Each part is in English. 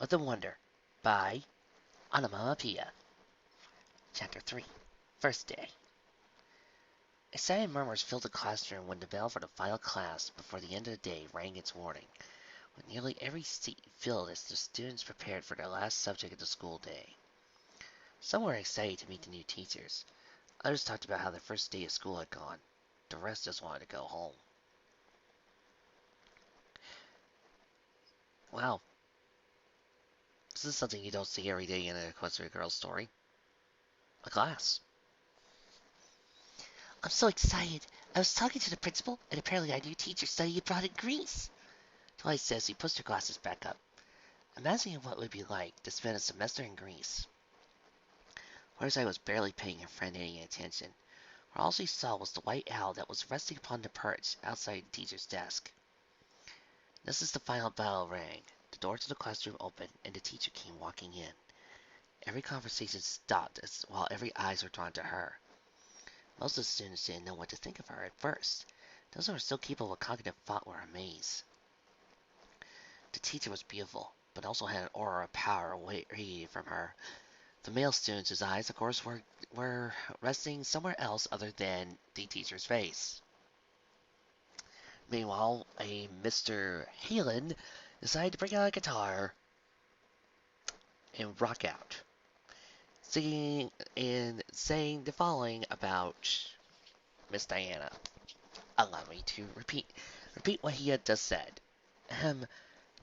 of the Wonder by Onomonopia. Chapter 3 First Day. Excited murmurs filled the classroom when the bell for the final class before the end of the day rang its warning, with nearly every seat filled as the students prepared for their last subject of the school day. Some were excited to meet the new teachers. Others talked about how their first day of school had gone. The rest just wanted to go home. Wow, this is something you don't see every day in a Equestrian Girl story. A class. I'm so excited. I was talking to the principal, and apparently our new teacher studied abroad in Greece. Twilight says he pushed her glasses back up, imagining what it would be like to spend a semester in Greece. Waterside was barely paying her friend any attention, for all she saw was the white owl that was resting upon the perch outside the teacher's desk. Just as the final bell rang, the door to the classroom opened, and the teacher came walking in. Every conversation stopped while every eyes were drawn to her. Most of the students didn't know what to think of her at first. Those who were still capable of cognitive thought were amazed. The teacher was beautiful, but also had an aura of power radiating from her. The male students' eyes, of course, were resting somewhere else other than the teacher's face. Meanwhile, a Mr. Halen decided to bring out a guitar and rock out, singing and saying the following about Miss Diana. Allow me to repeat what he had just said. Ahem.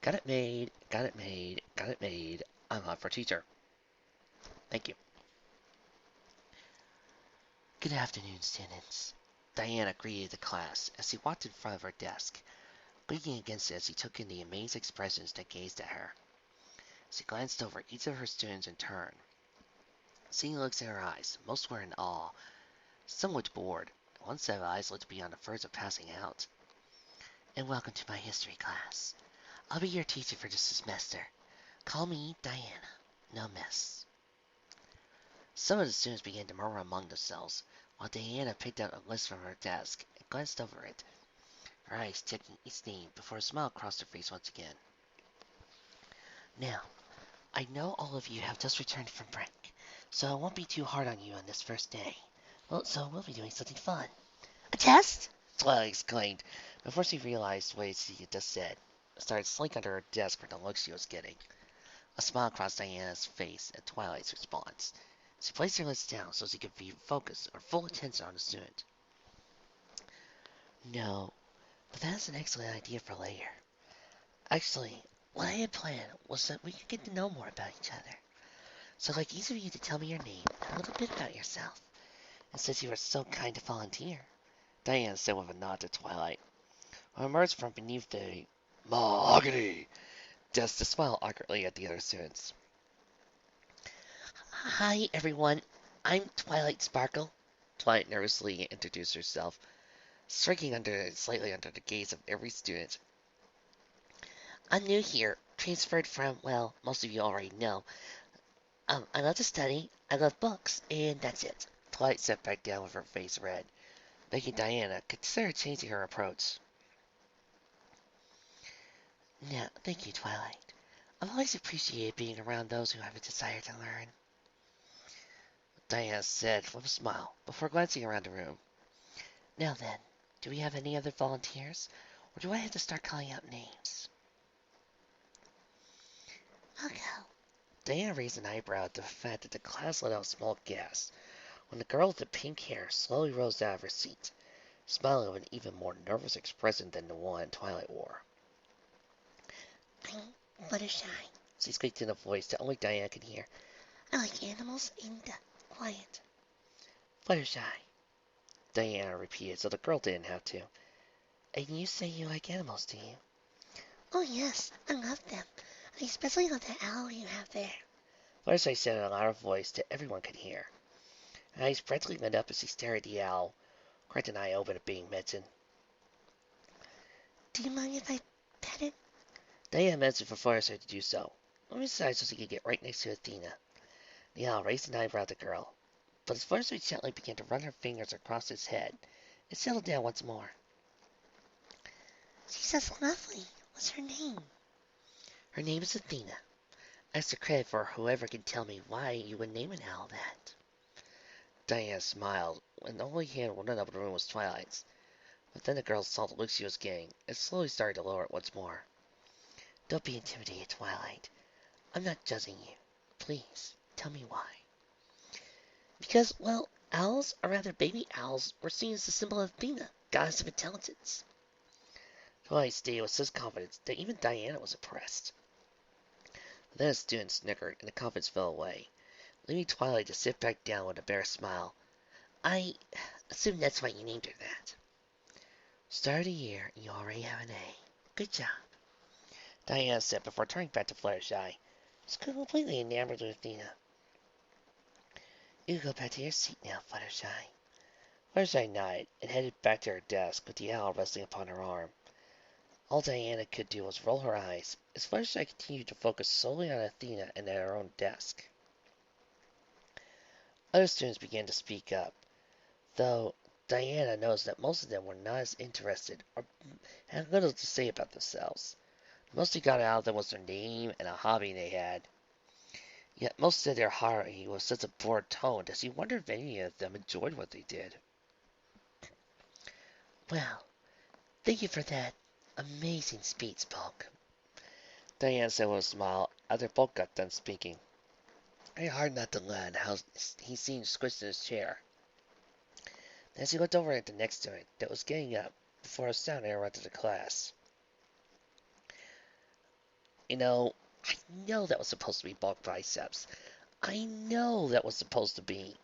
Got it made, got it made, got it made. I'm hot for teacher. Thank you. Good afternoon, students. Diana greeted the class as she walked in front of her desk, leaning against it as she took in the amazed expressions that gazed at her. She glanced over each of her students in turn. Seeing looks in her eyes, most were in awe. Some looked bored. One set of eyes looked beyond the verge of passing out. And welcome to my history class. I'll be your teacher for this semester. Call me Diana. No miss. Some of the students began to murmur among themselves, while Diana picked out a list from her desk and glanced over it, her eyes checking each name before a smile crossed her face once again. Now, I know all of you have just returned from break, so I won't be too hard on you on this first day. Well, so we'll be doing something fun. A test? Twilight exclaimed, before she realized what she had just said. Started slinking under her desk for the look she was getting. A smile crossed Diana's face at Twilight's response. She placed her lids down so she could be focused or full attention on the student. No, but that's an excellent idea for later. Actually, what I had planned was that we could get to know more about each other. So I'd like each of you to tell me your name and a little bit about yourself. And since you were so kind to volunteer, Diana said with a nod to Twilight, who emerged from beneath the mahogany desk to smile awkwardly at the other students. Hi, everyone. I'm Twilight Sparkle. Twilight nervously introduced herself, striking slightly under the gaze of every student. I'm new here, transferred from, well, most of you already know. I love to study, I love books, and that's it. Twilight sat back down with her face red, making Diana consider changing her approach. No, thank you, Twilight. I've always appreciated being around those who have a desire to learn, Diana said with a smile, before glancing around the room. Now then, do we have any other volunteers, or do I have to start calling out names? I'll go. Diana raised an eyebrow at the fact that the class let out a small gasp when the girl with the pink hair slowly rose out of her seat, smiling with an even more nervous expression than the one Twilight wore. I'm Fluttershy, she squeaked in a voice that only Diana could hear. I like animals and quiet. Fluttershy, Diana repeated so the girl didn't have to. And you say you like animals, do you? Oh yes, I love them. I especially love that owl you have there. Fluttershy said in a louder voice that everyone could hear. Her eyes practically lit up as she stared at the owl, cracked an eye open at being mentioned. Do you mind if I pet it? Diana mentioned for Fluttershy to do so. On his side so she could get right next to Athena. The owl raised an eyebrow at the girl, but as Fluttershy gently began to run her fingers across his head, it settled down once more. She's just lovely. What's her name? Her name is Athena. Extra credit for whoever can tell me why you would name an owl that. Diana smiled, and the only hand running up the room was Twilight's. But then the girl saw the look she was getting, and slowly started to lower it once more. Don't be intimidated, Twilight. I'm not judging you. Please, tell me why. Because, well, owls, or rather baby owls, were seen as the symbol of Athena, goddess of intelligence. Twilight stated with such confidence that even Diana was impressed. Then the student snickered, and the confidence fell away, leaving Twilight to sit back down with a bare smile. I assume that's why you named her that. Start of the year, and you already have an A. Good job. Diana said before turning back to Fluttershy. She's completely enamored with Athena. You can go back to your seat now, Fluttershy. Fluttershy nodded and headed back to her desk with the owl resting upon her arm. All Diana could do was roll her eyes as Fluttershy continued to focus solely on Athena and at her own desk. Other students began to speak up, though Diana noticed that most of them were not as interested or had little to say about themselves. The most he got out of them was their name and a hobby they had. Yet most said their hobby was such a bored tone that she wondered if any of them enjoyed what they did. Well, thank you for that amazing speech, Bulk. Diana said with a smile after Bulk got done speaking. Very hard not to laugh how he seemed squished in his chair. Then she looked over at the next student that was getting up before a sound interrupted the class. You know, I know that was supposed to be bulk biceps. I know that was supposed to be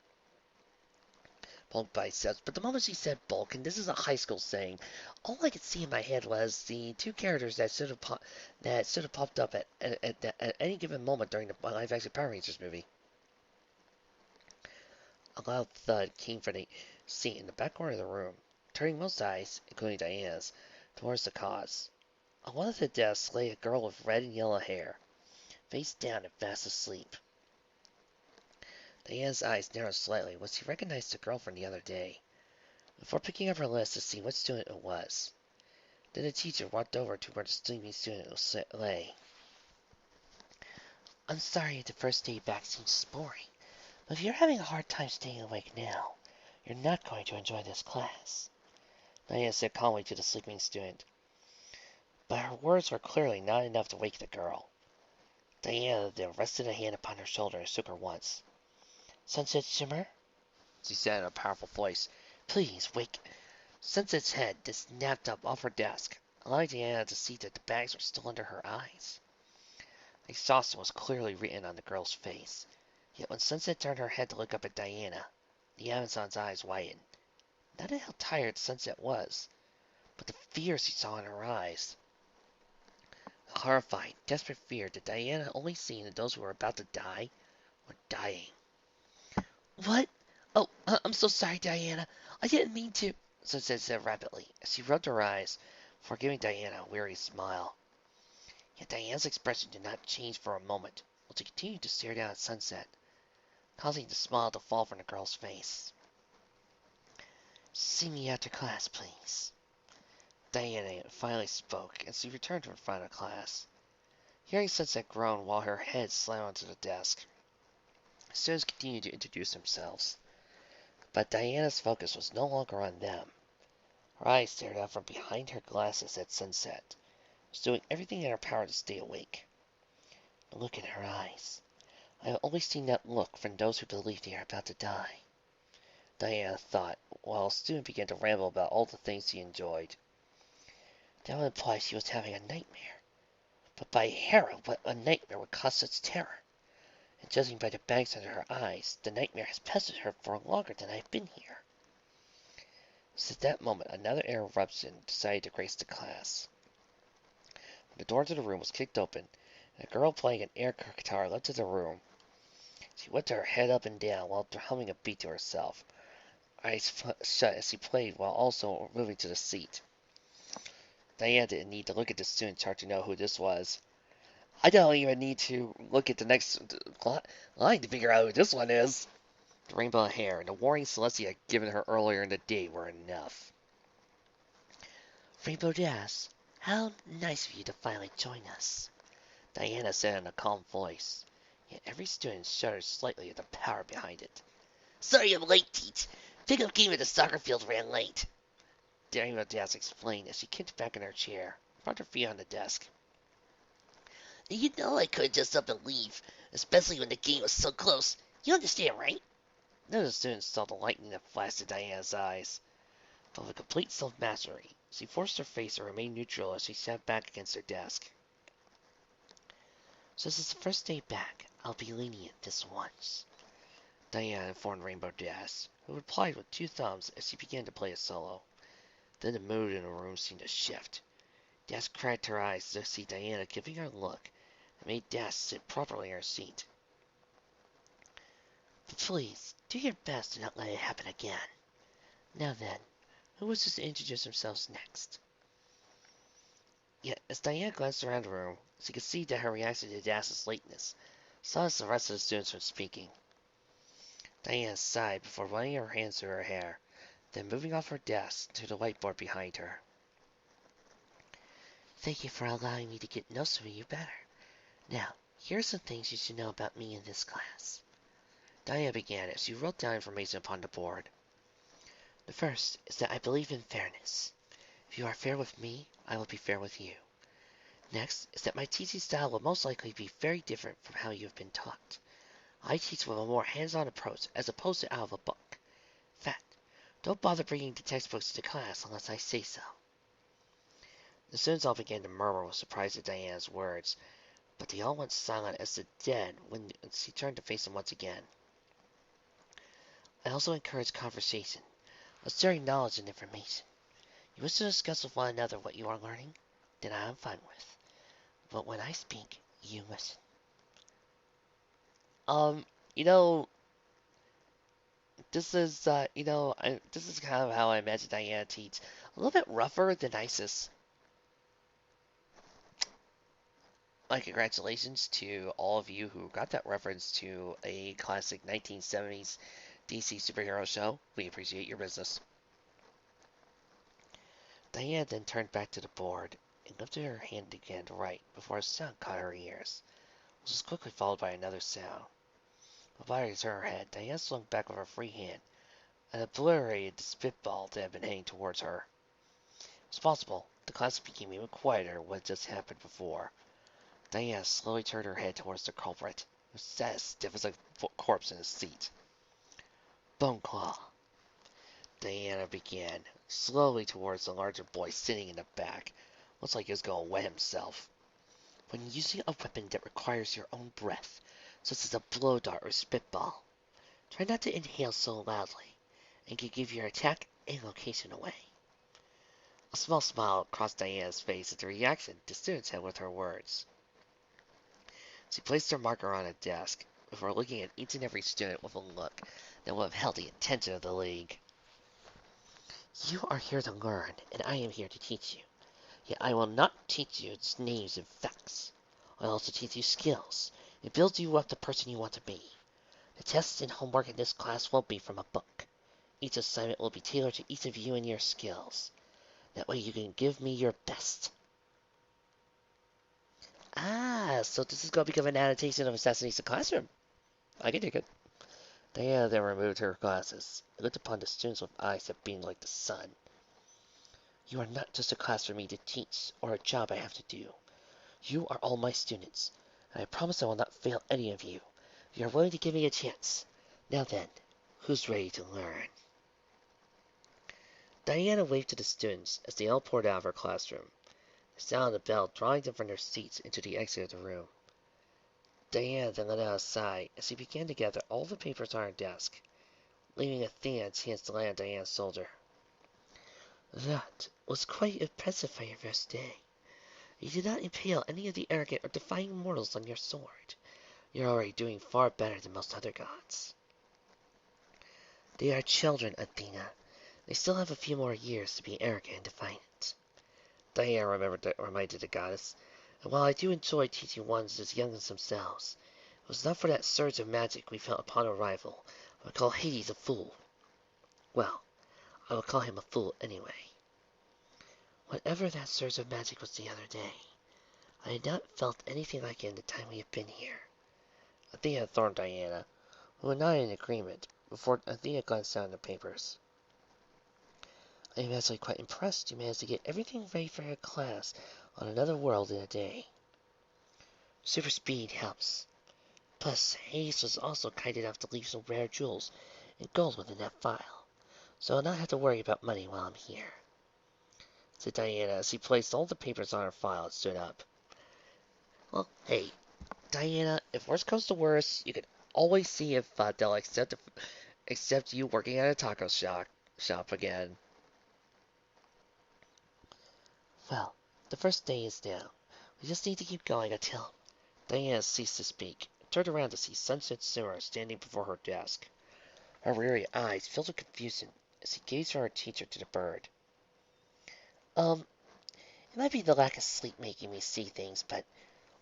bulk biceps, but the moment she said bulk, and this is a high school saying, all I could see in my head was the two characters that should have popped up at any given moment during the live action Power Rangers movie. A loud thud came from the seat in the back corner of the room, turning most eyes, including Diana's, towards the cause. On one of the desks lay a girl with red and yellow hair, face down and fast asleep. Diana's eyes narrowed slightly when she recognized the girl from the other day, before picking up her list to see what student it was. Then the teacher walked over to where the sleeping student lay. I'm sorry if the first day back seems boring, but if you're having a hard time staying awake now, you're not going to enjoy this class, Diana said calmly to the sleeping student. But her words were clearly not enough to wake the girl. Diana then rested a hand upon her shoulder and shook her once. Sunset Shimmer? She said in a powerful voice. Please, wake. Sunset's head just snapped up off her desk, allowing Diana to see that the bags were still under her eyes. Exhaustion was clearly written on the girl's face. Yet when Sunset turned her head to look up at Diana, the Amazon's eyes widened. Not at how tired Sunset was, but the fear she saw in her eyes. A horrified, desperate fear that Diana had only seen in those who were about to die or dying. What? Oh, I'm so sorry, Diana. I didn't mean to, Sunset said rapidly, as she rubbed her eyes before giving Diana a weary smile. Yet Diana's expression did not change for a moment, while she continued to stare down at Sunset, causing the smile to fall from the girl's face. See me after class, please. Diana finally spoke, and she returned to her final class. Hearing Sunset groan while her head slammed onto the desk, students continued to introduce themselves. But Diana's focus was no longer on them. Her eyes stared out from behind her glasses at Sunset. She was doing everything in her power to stay awake. The look in her eyes. I have always seen that look from those who believe they are about to die, Diana thought, while a student began to ramble about all the things she enjoyed. That would imply she was having a nightmare. But by Hera, what a nightmare would cause such terror? And judging by the bags under her eyes, the nightmare has pestered her for longer than I've been here. Just at that moment, another interruption decided to grace the class. When the door to the room was kicked open, and a girl playing an air guitar entered the room, she whipped her head up and down while humming a beat to herself, eyes shut as she played while also moving to the seat. Diana didn't need to look at the student chart to know who this was. I don't even need to look at the next line to figure out who this one is. The rainbow hair and the warning Celestia had given her earlier in the day were enough. Rainbow Dash, how nice of you to finally join us, Diana said in a calm voice. Yet every student shuddered slightly at the power behind it. Sorry I'm late, Teach. Pickup game at the soccer field ran late. Diana Das explained as she kicked back in her chair, brought her feet on the desk. You know I couldn't just up and leave, especially when the game was so close. You understand, right? None of the students saw the lightning that flashed in Diana's eyes. But with complete self-mastery, she forced her face to remain neutral as she sat back against her desk. So this is the first day back. I'll be lenient this once, Diana informed Rainbow Dash, who replied with two thumbs as she began to play a solo. Then the mood in the room seemed to shift. Dash cracked her eyes to see Diana giving her a look that made Dash sit properly in her seat. But please, do your best to not let it happen again. Now then, who wishes to introduce themselves next? Yet, as Diana glanced around the room, she could see that her reaction to Dash's lateness silenced the rest of the students from speaking. Diana sighed before running her hands through her hair, then moving off her desk to the whiteboard behind her. Thank you for allowing me to get to know some of you better. Now, here are some things you should know about me in this class. Diana began as she wrote down information upon the board. The first is that I believe in fairness. If you are fair with me, I will be fair with you. Next is that my teaching style will most likely be very different from how you have been taught. I teach with a more hands-on approach as opposed to out of a book. In fact, don't bother bringing the textbooks to class unless I say so. The students all began to murmur with surprise at Diana's words, but they all went silent as the dead when she turned to face them once again. I also encourage conversation, sharing knowledge and information. You wish to discuss with one another what you are learning? Then I am fine with. But when I speak, you listen. Um, you know, this is, this is kind of how I imagine Diana teach. A little bit rougher than Isis. My congratulations to all of you who got that reference to a classic 1970s DC superhero show. We appreciate your business. Diana then turned back to the board and lifted her hand again to write before a sound caught her ears, which was quickly followed by another sound. Before she turned her head, Diana swung back with her free hand and obliterated the spitball that had been heading towards her. It was possible the class became even quieter than what had just happened before. Diana slowly turned her head towards the culprit, who sat as stiff as a corpse in his seat. Bone Claw. Diana began, slowly towards the larger boy sitting in the back. Looks like he was going to wet himself. When using a weapon that requires your own breath, such as a blow dart or spitball, try not to inhale so loudly, and can give your attack and location away. A small smile crossed Diana's face at the reaction the students had with her words. She placed her marker on a desk before looking at each and every student with a look that would have held the attention of the league. You are here to learn, and I am here to teach you. Yet I will not teach you its names and facts. I'll also teach you skills, and build you up the person you want to be. The tests and homework in this class won't be from a book. Each assignment will be tailored to each of you and your skills. That way you can give me your best. Ah, so this is going to become an adaptation of Assassination Classroom. I can dig it. Diana then removed her glasses and looked upon the students with eyes that beamed like the sun. You are not just a class for me to teach, or a job I have to do. You are all my students, and I promise I will not fail any of you. If you are willing to give me a chance. Now then, who's ready to learn? Diana waved to the students as they all poured out of her classroom. The sound of the bell drawing them from their seats into the exit of the room. Diana then let out a sigh as she began to gather all the papers on her desk, leaving a thin chance to land on Diana's shoulder. That was quite impressive for your first day. You did not impale any of the arrogant or defying mortals on your sword. You're already doing far better than most other gods. They are children, Athena. They still have a few more years to be arrogant and defiant. Diana reminded the goddess, and while I do enjoy teaching ones as young as themselves, it was not for that surge of magic we felt upon arrival. I would call Hades a fool. Well, I will call him a fool anyway. Whatever that surge of magic was the other day, I had not felt anything like it in the time we have been here. Athena informed Diana, who nodded in agreement, before Athena glanced down at the papers. I am actually quite impressed you managed to get everything ready for your class on another world in a day. Super speed helps. Plus, Hayes was also kind enough to leave some rare jewels and gold within that file, so I'll not have to worry about money while I'm here, said Diana as she placed all the papers on her file and stood up. Well, hey, Diana, if worst comes to worst, you could always see if they'll accept you working at a taco shop again. Well, the first day is now. We just need to keep going until... Diana ceased to speak, and turned around to see Sunset Shimmer standing before her desk. Her weary eyes filled with confusion as she gazed from her teacher to the bird. It might be the lack of sleep making me see things, but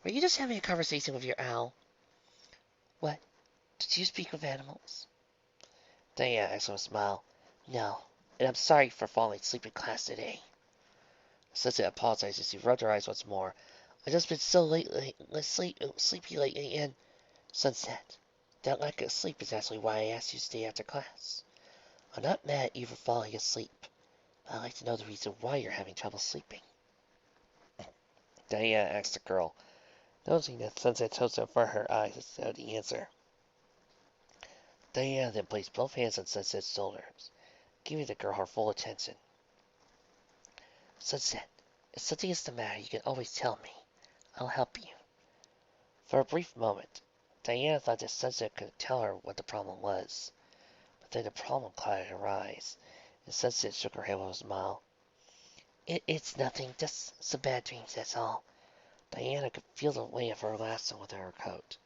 were you just having a conversation with your owl? What? Did you speak with animals? Diana asked with a smile. No, and I'm sorry for falling asleep in class today. Sunset apologized as she rubbed her eyes once more. I've just been so sleepy lately, and... Sunset, that lack of sleep is actually why I asked you to stay after class. I'm not mad at you for falling asleep, but I'd like to know the reason why you're having trouble sleeping. Diana asked the girl, noticing that Sunset tilted in front of her eyes instead of the answer. Diana then placed both hands on Sunset's shoulders, giving the girl her full attention. Sunset, if something is the matter, you can always tell me. I'll help you. For a brief moment, Diana thought that Sunset could tell her what the problem was, but then the problem clouded her eyes, and Sunset shook her head with a smile. It's nothing, just some bad dreams, that's all. Diana could feel the weight of her lasso within her coat,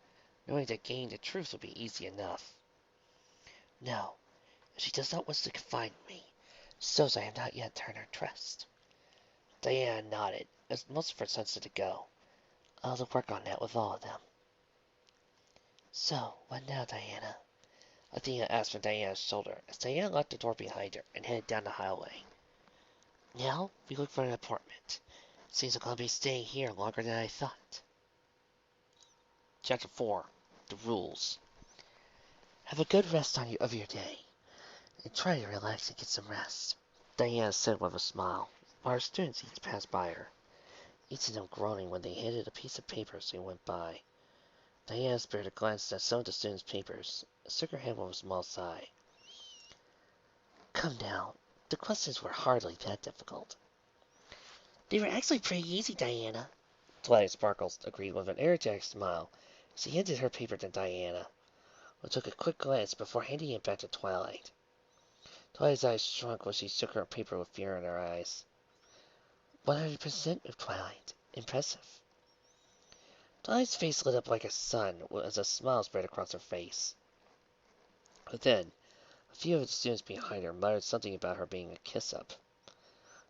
knowing that gaining the truth would be easy enough. No, if she does not wish to confide in me, shows I have not yet turned her trust. Diana nodded, as most for Sunset to go. I'll work on that with all of them. So, what now, Diana? Athena asked from Diana's shoulder as Diana locked the door behind her and headed down the hallway. Now, we look for an apartment. Seems I'm going to be staying here longer than I thought. Chapter 4. The Rules. Have a good rest of your day, and try to relax and get some rest, Diana said with a smile, while her students each passed by her, each of them groaning when they handed a piece of paper as they went by. Diana spared a glance at some of the students' papers, and shook her head with a small sigh. Come now, the questions were hardly that difficult. They were actually pretty easy, Diana, Twilight Sparkles agreed with an energetic smile as she handed her paper to Diana, who took a quick glance before handing it back to Twilight. Twilight's eyes shrunk when she shook her paper with fear in her eyes. 100% of Twilight. Impressive. Twilight's face lit up like a sun as a smile spread across her face. But then, a few of the students behind her muttered something about her being a kiss-up.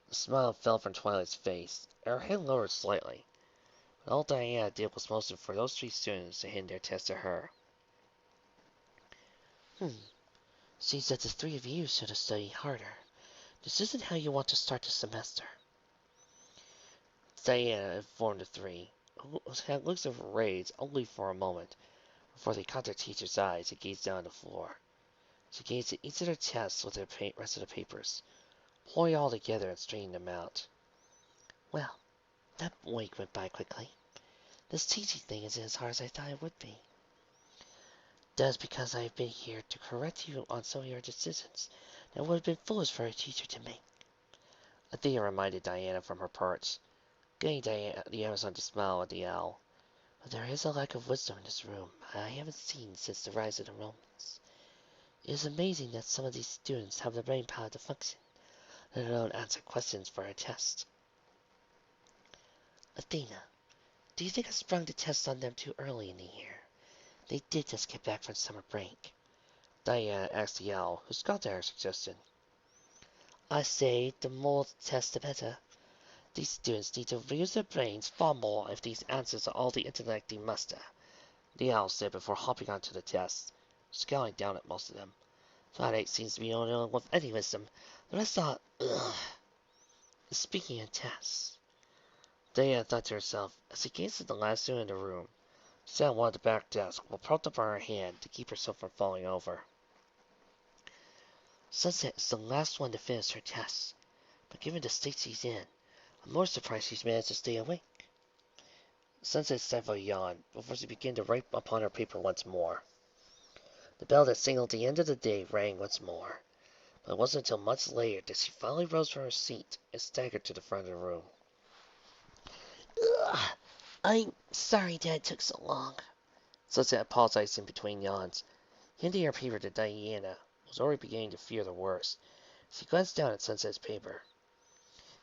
The smile fell from Twilight's face, and her head lowered slightly. But all Diana did was motion for those 3 students to hand their test to her. Seems that the 3 of you should have studied harder. This isn't how you want to start the semester, Diana informed the 3, who had looks of rage only for a moment, before they caught their teacher's eyes and gazed down on the floor. She gazed at each of their tests with the rest of the papers, pulling all together and straightening them out. Well, that week went by quickly. This teaching thing isn't as hard as I thought it would be. That is because I have been here to correct you on some of your decisions that would have been foolish for a teacher to make, Athena reminded Diana from her perch, getting the Amazon to smile at the owl. But there is a lack of wisdom in this room I haven't seen since the rise of the Romans. It is amazing that some of these students have the brain power to function, let alone answer questions for a test. Athena, do you think I sprung the test on them too early in the year? They did just get back from summer break, Diana asked the owl, who scoffed at her suggestion. I say, the more the test, the better. These students need to use their brains far more if these answers are all the intellect they muster, the owl said before hopping onto the test, scowling down at most of them. Twilight seems to be the only one with any wisdom. The rest are, ugh. Speaking of tests, Diana thought to herself as she gazed at the last student in the room. She sat on one of the back desks while propped up on her hand to keep herself from falling over. Sunset is the last one to finish her tests, but given the state she's in, I'm more surprised she's managed to stay awake. Sunset stifled a yawn before she began to write upon her paper once more. The bell that signaled the end of the day rang once more, but it wasn't until much later that she finally rose from her seat and staggered to the front of the room. Ugh, I'm sorry Dad took so long. Sunset apologized in between yawns, handing her paper to Diana, who was already beginning to fear the worst. She glanced down at Sunset's paper.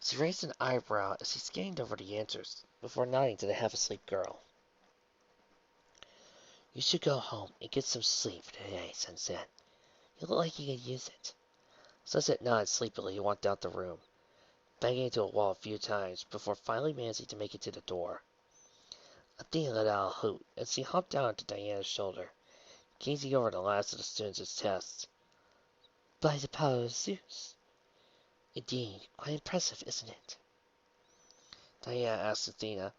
She raised an eyebrow as she scanned over the answers, before nodding to the half-asleep girl. You should go home and get some sleep today, Sunset. You look like you could use it. Sunset nodded sleepily and walked out the room, banging into a wall a few times before finally managing to make it to the door. Athena let out a hoot as she hopped down onto Diana's shoulder, gazing over the last of the students' tests. By the power of Zeus. Indeed, quite impressive, isn't it? Diana asked Athena,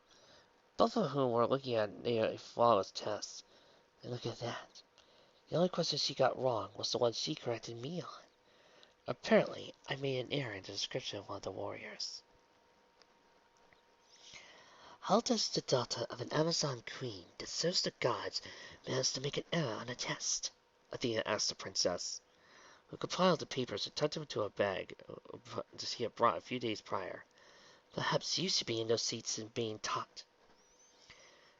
both of whom were looking at nearly flawless tests. And look at that. The only question she got wrong was the one she corrected me on. Apparently, I made an error in the description of one of the warriors. How does the daughter of an Amazon queen that serves the gods manage to make an error on a test? Athena asked the princess, who compiled the papers and tucked them into a bag that she had brought a few days prior. Perhaps you should be in those seats and being taught.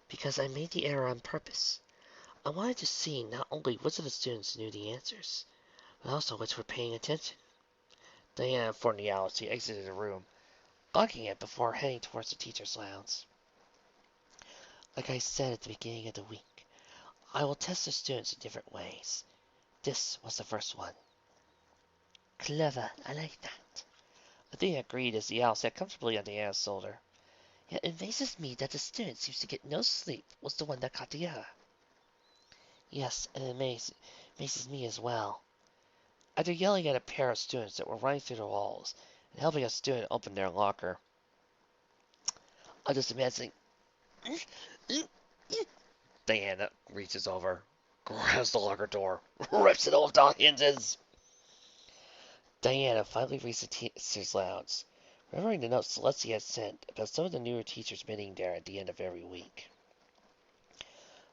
Because I made the error on purpose. I wanted to see not only which of the students knew the answers, but also which were paying attention. Diana informed the owl as she exited the room, locking it before heading towards the teacher's lounge. Like I said at the beginning of the week, I will test the students in different ways. This was the first one. Clever, I like that. Athena agreed as the owl sat comfortably on Diana's shoulder. Yet it amazes me that the student seems to get no sleep was the one that caught the error. Yes, and it amazes me as well. After yelling at a pair of students that were running through the walls and helping a student open their locker, I'm just imagining. Diana reaches over, grabs the locker door, rips it off the hinges. Diana finally reached the teacher's lounge, remembering the note Celestia had sent about some of the newer teachers meeting there at the end of every week.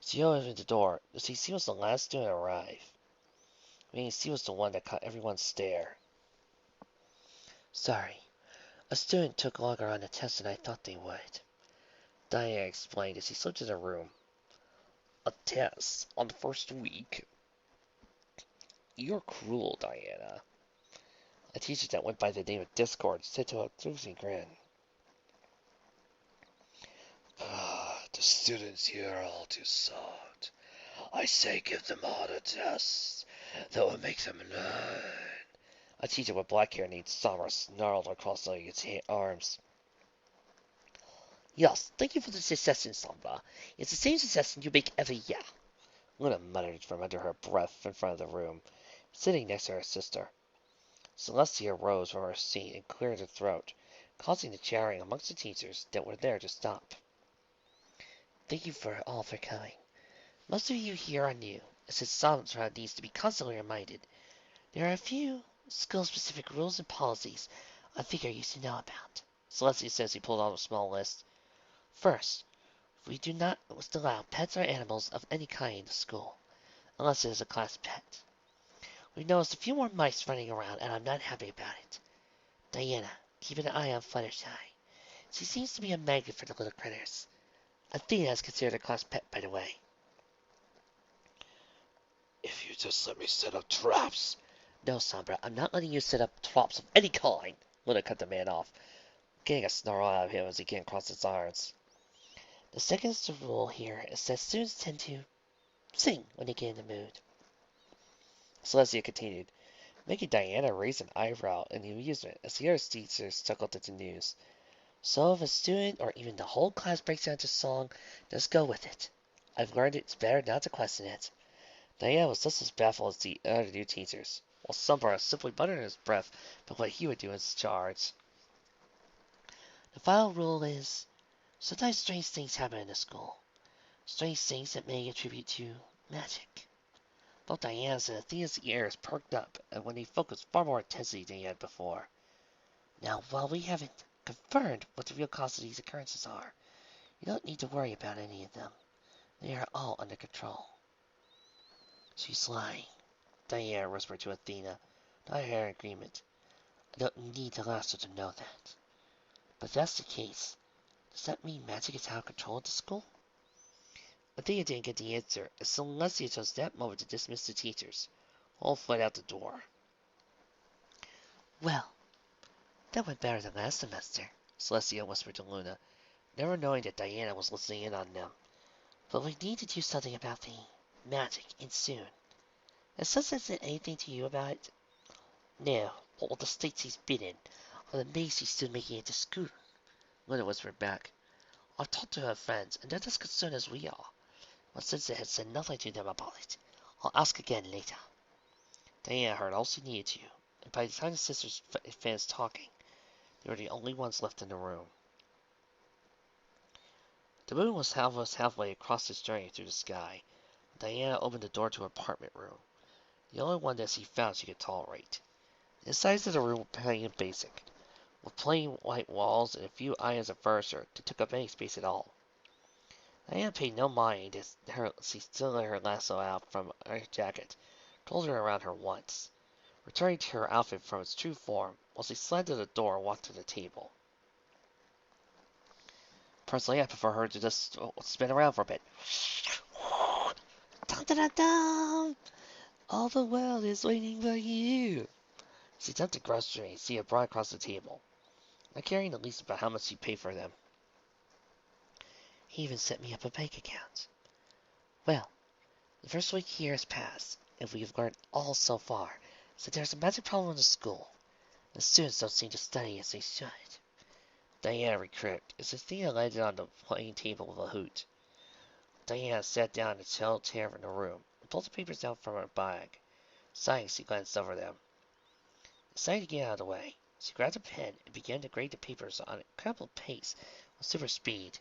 She opened the door to see she was the last student to arrive, meaning she was the one that caught everyone's stare. Sorry, a student took longer on the test than I thought they would, Diana explained as she slipped into the room. A test on the first week? You're cruel, Diana. A teacher that went by the name of Discord said to a toothy grin. The students here are all too soft. I say give them harder tests. That will make them learn. A teacher with black hair named Summer snarled across its arms. Yes, thank you for the suggestion, Sombra. It's the same suggestion you make every year. Luna muttered from under her breath in front of the room, sitting next to her sister. Celestia rose from her seat and cleared her throat, causing the chattering amongst the teachers that were there to stop. Thank you all for coming. Most of you here are new, since Sombra needs to be constantly reminded. There are a few school-specific rules and policies I figure you should know about. Celestia says he pulled out a small list. First, we do not allow pets or animals of any kind in the school, unless it is a class pet. We noticed a few more mice running around, and I'm not happy about it. Diana, keep an eye on Fluttershy. She seems to be a magnet for the little critters. Athena is considered a class pet, by the way. If you just let me set up traps. No, Sombra, I'm not letting you set up traps of any kind. Luna cut the man off, getting a snarl out of him as he came across his arms. The second rule here is that students tend to sing when they get in the mood. Celestia continued, making Diana raise an eyebrow in amusement as the other teachers chuckled at the news. So if a student or even the whole class breaks out into song, just go with it. I've learned it's better not to question it. Diana was just as baffled as the other new teachers, while Sombra simply muttered in his breath about what he would do in his charge. The final rule is, Sometimes strange things happen in the school. Strange things that may attribute to magic. Both Diana's and Athena's ears perked up, and when they focused far more intensely than they had before. Now, while we haven't confirmed what the real cause of these occurrences are, you don't need to worry about any of them. They are all under control. She's lying, Diana whispered to Athena, not her agreement. I don't need to ask her to know that. But if that's the case, does that mean magic is out of control at the school? Athena didn't get the answer, as Celestia chose that moment to dismiss the teachers. All fled out the door. Well, that went better than last semester, Celestia whispered to Luna, never knowing that Diana was listening in on them. But we need to do something about the magic, and soon. Has Celestia said anything to you about it? No, all the states he's been in, are amazed he's still making it to school, Luna whispered back. I've talked to her friends, and they're as concerned as we are. But since they had said nothing to them about it, I'll ask again later. Diana heard all she needed to, and by the time the sisters finished talking, they were the only ones left in the room. The moon was almost halfway across its journey through the sky. Diana opened the door to her apartment room, the only one that she found she could tolerate. The size of the room was plain and basic, with plain white walls and a few items of furniture that took up any space at all. Diana paid no mind as she still let her lasso out from her jacket, closing it around her once, returning to her outfit from its true form, while she slammed to the door and walked to the table. Personally, I prefer her to just spin around for a bit. Dun, dun, dun, dun. All the world is waiting for you. She dumped the groceries she had brought across the table, not caring the least about how much she paid for them. He even set me up a bank account. Well, the first week here has passed, and we have learned all so far is that there's a magic problem in the school. The students don't seem to study as they should. Diana recruited as Athena landed on the plain table with a hoot. Diana sat down in a chill chair in the room and pulled the papers out from her bag. Sighing, she glanced over them. Deciding to get out of the way, she grabbed a pen and began to grade the papers on an incredible pace with super speed.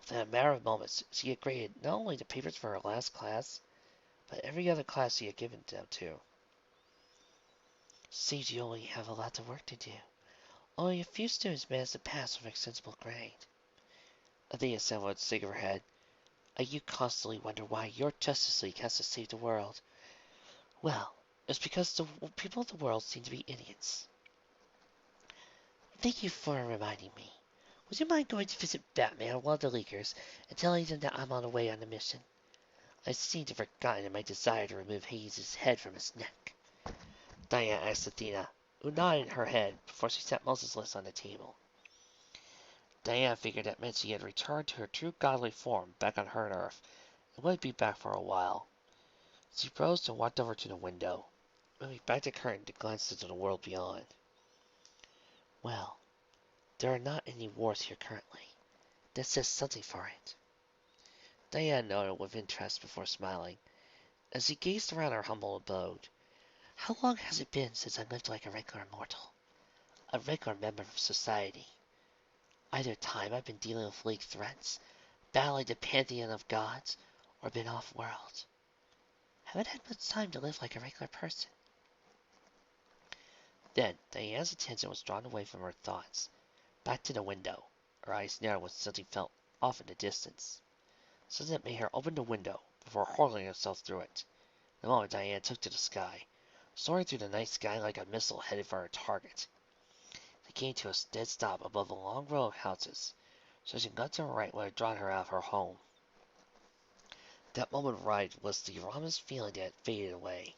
Within a matter of moments, she had graded not only the papers for her last class, but every other class she had given them to. Seems you only have a lot of work to do. Only a few students managed to pass with an acceptable grade. Athena said with a shake of her head. You constantly wonder why your Justice League has to save the world. Well, it's because the people of the world seem to be idiots. Thank you for reminding me. Would you mind going to visit Batman or one of the Leaguers and telling them that I'm on the way on a mission? I seem to have forgotten my desire to remove Hades' head from his neck. Diana asked Athena, who nodded her head before she set Moses' list on the table. Diana figured that meant she had returned to her true godly form back on her Earth, and would be back for a while. She rose and walked over to the window, moving back the curtain to glance into the world beyond. Well, there are not any wars here currently. That says something for it. Diana nodded with interest before smiling, as she gazed around her humble abode. How long has it been since I lived like a regular mortal? A regular member of society? Either time I've been dealing with League threats, battling the pantheon of gods, or been off-world. Haven't had much time to live like a regular person. Then, Diana's attention was drawn away from her thoughts, back to the window. Her eyes narrowed when something felt off in the distance. Something that made her open the window before hurling herself through it. The moment Diana took to the sky, soaring through the night sky like a missile headed for her target. They came to a dead stop above a long row of houses. Stretching left to right would have drawn her out of her home. That moment of ride was the rawness feeling that faded away.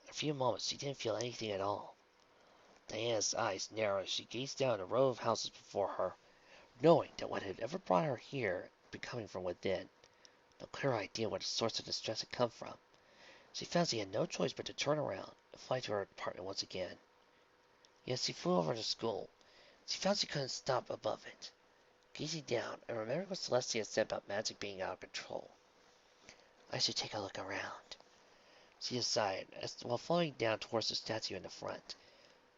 In a few moments she didn't feel anything at all. Diana's eyes narrowed as she gazed down the row of houses before her, knowing that what had ever brought her here had been coming from within. No clear idea where the source of distress had come from. She found she had no choice but to turn around and fly to her apartment once again. Yet as she flew over the school, she found she couldn't stop above it. Gazing down and remembering what Celestia had said about magic being out of control. I should take a look around, she decided, while flying down towards the statue in the front,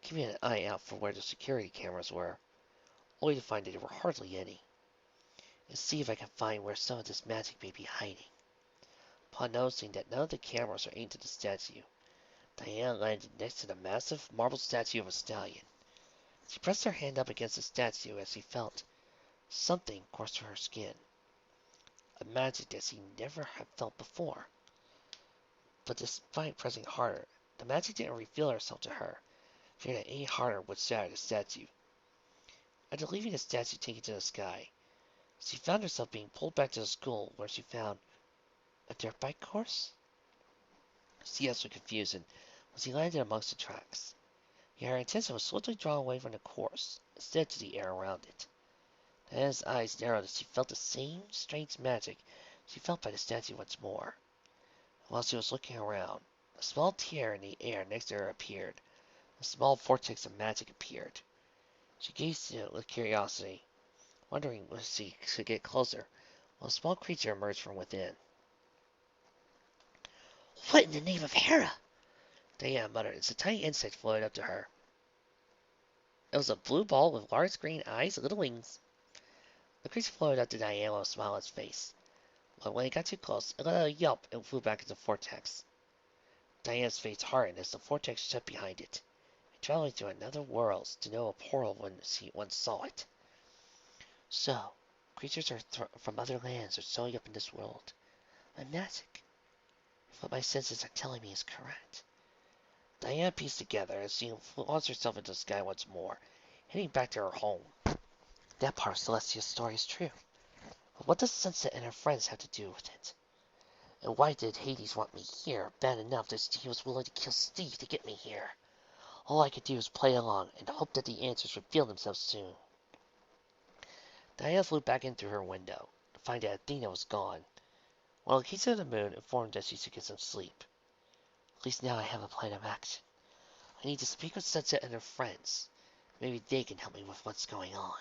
keeping an eye out for where the security cameras were, only to find that there were hardly any. and see if I can find where some of this magic may be hiding. Upon noticing that none of the cameras are aimed at the statue, Diana landed next to the massive marble statue of a stallion. She pressed her hand up against the statue as she felt something course through her skin, a magic that she never had felt before. But despite pressing harder, the magic didn't reveal herself to her, fearing that any harder would shatter the statue. After leaving the statue taken to the sky, she found herself being pulled back to the school where she found a dirt bike course? She asked with confusion when she landed amongst the tracks. Yet her attention was swiftly drawn away from the course, instead to the air around it. Diana's eyes narrowed as she felt the same strange magic she felt by the statue once more. While she was looking around, a small tear in the air next to her appeared. A small vortex of magic appeared. She gazed at it with curiosity, wondering if she could get closer, while a small creature emerged from within. "What in the name of Hera?" Diana muttered as a tiny insect floated up to her. It was a blue ball with large green eyes and little wings. The creature floated up to Diana with a smile on its face, but when it got too close, it let out a yelp and flew back into the vortex. Diana's face hardened as the vortex shut behind it, and traveling through another world to know a portal when she once saw it. So, creatures from other lands are showing up in this world. My magic. If what my senses are telling me is correct. Diana pieced together as she launched herself into the sky once more, heading back to her home. That part of Celestia's story is true. But what does Sunset and her friends have to do with it? And why did Hades want me here bad enough that he was willing to kill Steve to get me here? All I could do was play along and hope that the answers reveal themselves soon. Diana flew back in through her window to find that Athena was gone, while the keys of the moon informed that she should get some sleep. At least now I have a plan of action. I need to speak with Sunset and her friends. Maybe they can help me with what's going on.